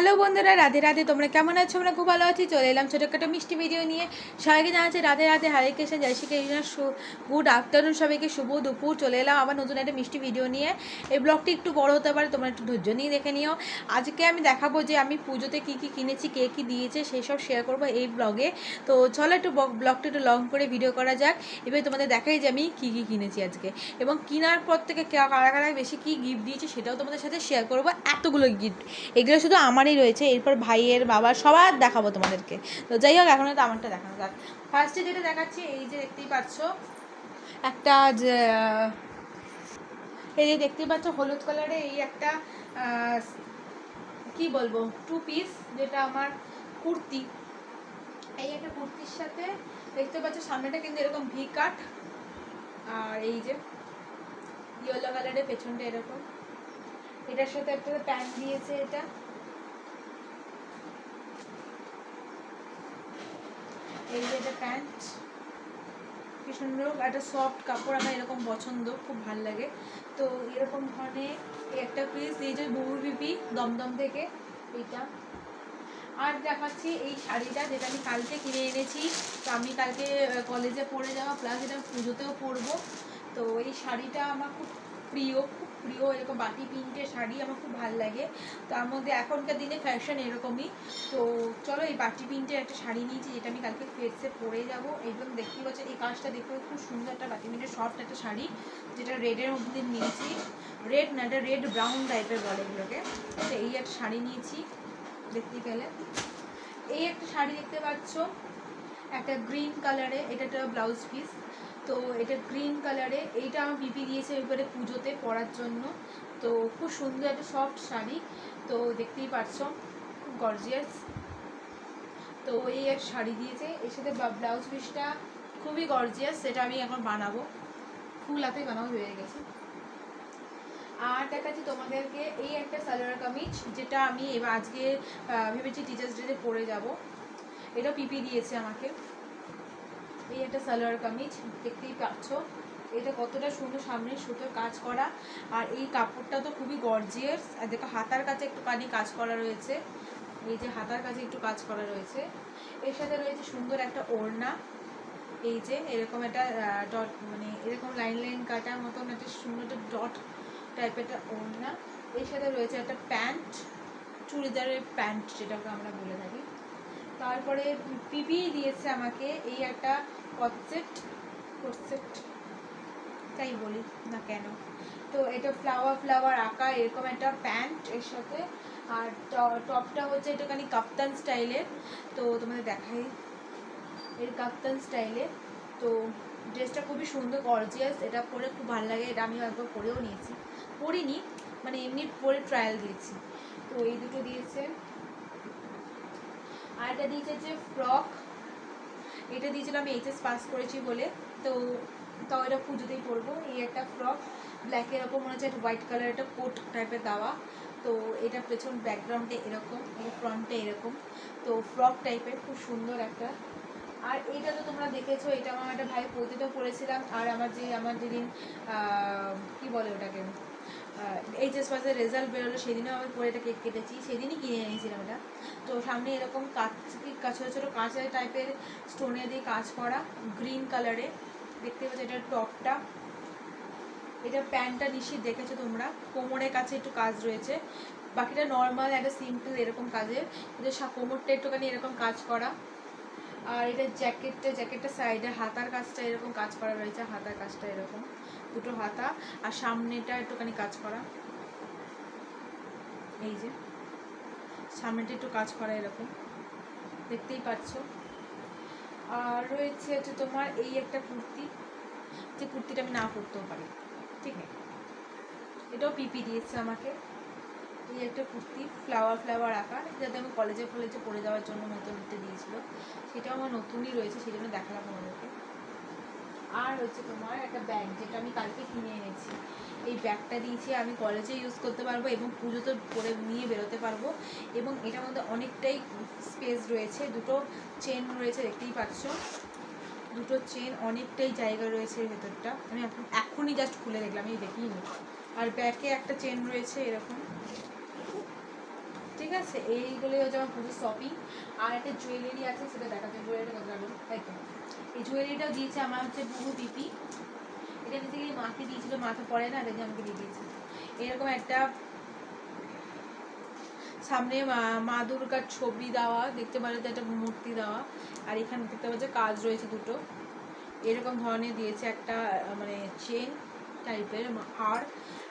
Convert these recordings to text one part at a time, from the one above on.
Hello বন্ধুরা, রাধে রাধে। তোমরা কেমন আছো? আমরা খুব ভালো আছি। চলে এলাম ছোটোখাটো মিষ্টি ভিডিও নিয়ে। সবাইকে জানাচ্ছি রাধে রাধে, হরে কৃষ্ণ, জয় শ্রী কৃষ্ণ, গুড আফটারনুন সবাইকে, শুভ দুপুর। চলে এলাম আবার নতুন একটা মিষ্টি ভিডিও নিয়ে। এই ব্লগটি একটু বড় হতে পারে, তোমরা একটু ধৈর্য নিয়ে দেখে নিও। আজকে আমি দেখাবো যে আমি পুজোতে কী কী কিনেছি, কে কী দিয়েছে সেই সব শেয়ার করবো এই ব্লগে। তো চলো একটু ব্লগটা একটু লং করে ভিডিও করা যাক। এবার তোমাদের দেখাই যে আমি কী কী কিনেছি আজকে, এবং কেনার পর থেকে কারা কারা বেশি কী গিফট দিয়েছে সেটাও তোমাদের সাথে শেয়ার করবো। এতগুলো গিফট, এগুলো শুধু আমারই রয়েছে, এরপর ভাইয়ের, বাবার, সবার দেখাবো তোমাদেরকে। তো যাই হোক, এখন তো আমারটা দেখানো যাক। ফার্স্টে যেটা দেখাচ্ছি, এই যে দেখতেই পাচ্ছ একটা, এই যে দেখতেই পাচ্ছ হলুদ কালারে এই একটা কি বলবো, 2 পিস, যেটা আমার কুর্তি। এই একটা কুর্তির সাথে দেখতে পাচ্ছ সামনেটা কিন্তু এরকম ভি কাট, আর এই যে ইয়েলো কালারের পেছনটা এরকম। এটার সাথে একটা প্যান্ট দিয়েছে, এটা এই যে এটা প্যান্ট, কি সুন্দর একটা সফট কাপড়, আমার এরকম পছন্দ, খুব ভালো লাগে। তো এরকম ধরনের একটা পিস, এই যে বহু বিপি দমদম থেকে এইটা। আর দেখাচ্ছি এই শাড়িটা, যেটা আমি কালকে কিনে এনেছি। তো আমি কালকে কলেজে পরে যাওয়া, প্লাস এটা পুজোতেও পরবো। তো এই শাড়িটা আমার খুব প্রিয়, খুব প্রিয়। এরকম বাটি প্রিন্টের শাড়ি আমার খুব ভালো লাগে। তার মধ্যে এখনকার দিনে ফ্যাশন এরকমই। তো চলো, এই বাটি প্রিন্টের একটা শাড়ি নিয়েছি, যেটা আমি কালকে ফেসে পরে যাবো। একদম দেখতেই পাচ্ছি, এই কাজটা দেখতে খুব সুন্দর, একটা বাটি প্রিন্টের সফট একটা শাড়ি, যেটা রেডের মধ্যে নিয়েছি। রেড না, এটা রেড ব্রাউন টাইপের বলে এগুলোকে। তো এই একটা শাড়ি নিয়েছি, দেখতে গেলে এই একটা শাড়ি দেখতে পাচ্ছ, একটা গ্রিন কালারে, এটা একটা ব্লাউজ পিস। তো এটা গ্রিন কালারে, এইটা আমার পিপি দিয়েছে এবারে পুজোতে পরার জন্য। তো খুব সুন্দর একটা সফট শাড়ি, তো দেখতেই পাচ্ছ, খুব গর্জিয়াস। তো এই এক শাড়ি দিয়েছে, এর সাথে ব্লাউজ পিসটা খুবই গর্জিয়াস, সেটা আমি এখন বানাবো, ফুল হাতে বানাবো, হয়ে গেছে। আর দেখাচ্ছি তোমাদেরকে এই একটা সালোয়ার কামিজ, যেটা আমি এবার আজকে ভেবেছি টিচার্স ডেতে পরে যাব। এটা পিপি দিয়েছে আমাকে। এই একটা সালোয়ার কামিজ, দেখতেই পাচ্ছ এটা কতটা সুন্দর, সামনে সুতোর কাজ করা, আর এই কাপড়টা তো খুবই গর্জিয়াস। আর দেখো হাতার কাছে একটুখানি কাজ করা রয়েছে, এই যে হাতার কাছে একটু কাজ করা রয়েছে। এর সাথে রয়েছে সুন্দর একটা ওড়না, এই যে এরকম একটা ডট, মানে এরকম লাইন লাইন কাটার মতন একটা সুন্দর একটা ডট টাইপের একটা ওড়না। এর সাথে রয়েছে একটা প্যান্ট, চুড়িদারের প্যান্ট যেটাকে আমরা বলে থাকি। তারপরে পিপি দিয়েছে আমাকে এই একটা কটসেট তাই বলি না কেন। তো এটা ফ্লাওয়ার আঁকা এরকম একটা প্যান্ট এর সাথে, আর টপটা হচ্ছে একটুখানি কাপ্তান স্টাইলের। তো তোমাদের দেখাই, এর কাপ্তান স্টাইলের। তো ড্রেসটা খুবই সুন্দর, গর্জিয়াস, এটা পরে খুব ভালো লাগে। এটা আমি একবার পরেও নিয়েছি, পরিনি, মানে এমনি পরে ট্রায়াল দিয়েছি। তো এই দুটো দিয়েছে। আর এটা দিয়েছে যে ফ্রক, এটা দিয়েছিলাম আমি এইচএস পাস করেছি বলে। তো তাও এটা পুজোতেই পরবো। এই একটা ফ্রক, ব্ল্যাকের ওপর মনে হচ্ছে একটা হোয়াইট কালার একটা কোট টাইপের দেওয়া। তো এটা পেছন ব্যাকগ্রাউন্ডে এরকম, এই ফ্রন্টে এরকম। তো ফ্রক টাইপের খুব সুন্দর একটা। আর এইটা তো তোমরা দেখেছো, এটা আমার একটা ভাই পৌঁতেও পরেছিলাম। আর আমার যেদিন কি বলে ওটাকে, এইচএস পাসের রেজাল্ট বেরোলো, সেদিনও আমি পরে এটা কেক কেটেছি, সেদিনই কিনে এনেছিলাম এটা। তো সামনে এরকম ছোটো ছোটো কাঁচা টাইপের স্টোনে দিয়ে কাজ করা, গ্রিন কালারে, দেখতে পাচ্ছ। এটা টপটা, এটা প্যান্টটা নিশ্চিত দেখেছো তোমরা, কোমরের কাছে একটু কাজ রয়েছে, বাকিটা নর্মাল একটা সিম্পল এরকম কাজের, কিন্তু কোমরটা একটুখানি এরকম কাজ করা। আর এটা জ্যাকেটটা সাইডে হাতার কাজটা এরকম কাজ করা রয়েছে, হাতার কাজটা এরকম দুটো হাতা, আর সামনেটা একটুখানি কাজ করা, এই যে সামনেটা একটু কাজ করা এরকম, দেখতেই পাচ্ছ। আর রয়েছে হচ্ছে তোমার এই একটা কুর্তি, যে কুর্তিটা আমি না পরতেও পারি, ঠিক আছে। এটাও পিপি দিয়েছে আমাকে, এই একটা কুর্তি ফ্লাওয়ার আকার, যাতে আমি কলেজে পরে যাওয়ার জন্য নতুন দিয়েছিল, সেটাও আমার নতুনই রয়েছে, সেই জন্য দেখালাম আমাদেরকে। আর হচ্ছে তোমার একটা ব্যাগ, যেটা আমি কালকে কিনে এনেছি। এই ব্যাগটা দিয়েছি, আমি কলেজে ইউজ করতে পারবো এবং পুজোতে পরে নিয়ে বেরোতে পারবো। এবং এটার মধ্যে অনেকটাই স্পেস রয়েছে, দুটো চেন রয়েছে, দেখতেই পাচ্ছ, দুটো চেন, অনেকটাই জায়গা রয়েছে এর ভেতরটা। আমি এখনই জাস্ট খুলে দেখলাম, এই দেখিনি। আর ব্যাকে একটা চেন রয়েছে এরকম, ঠিক আছে, এইগুলোই হচ্ছে আমার পুজোর শপিং। আর একটা জুয়েলারি আছে, সেটা দেখাচ্ছে। জুয়েলারিটা কত লাগলো, তাই তো এই জুয়েলারিটাও দিয়েছে আমার হচ্ছে বহু পিপি। এটা বেসিক্যালি মাকে দিয়েছিল, মা তো পরে না, দেখে আমাকে দিয়ে দিয়েছে। এরকম একটা সামনে মা দুর্গার ছবি দেওয়া, দেখতে পারে একটা মূর্তি দেওয়া, আর এখানে দেখতে পাচ্ছে কাজ রয়েছে দুটো, এরকম ধরনের দিয়েছে একটা মানে চেন টাইপের হার।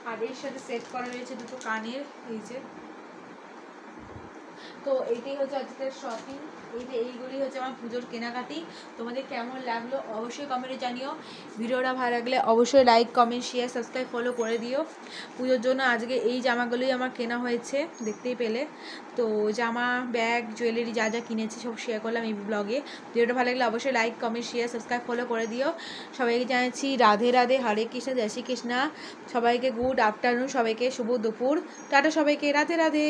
আর এর সাথে সেট করা রয়েছে দুটো কানের, এই যে। তো এইটাই হচ্ছে আজকের শপিং। এইগুলি হচ্ছে আমার পুজোর কেনাকাটি। তোমাদের কেমন লাগলো অবশ্যই কমেন্টে জানিও। ভিডিওটা ভালো লাগলে অবশ্যই like, comment, share, subscribe, follow করে দিও। পুজোর জন্য আজকে এই জামাগুলোই আমার কেনা হয়েছে, দেখতেই পেলে। তো জামা, ব্যাগ, জুয়েলারি যা যা কিনেছি সব শেয়ার করলাম এই ব্লগে। ভিডিওটা ভালো লাগলে অবশ্যই like, comment, share, subscribe, follow করে দিও। সবাইকে জানাচ্ছি রাধে রাধে, হরে কৃষ্ণ, জয় শ্রী কৃষ্ণা। সবাইকে গুড আফটারনুন, সবাইকে শুভ দুপুর, টাটা সবাইকে, রাধে রাধে।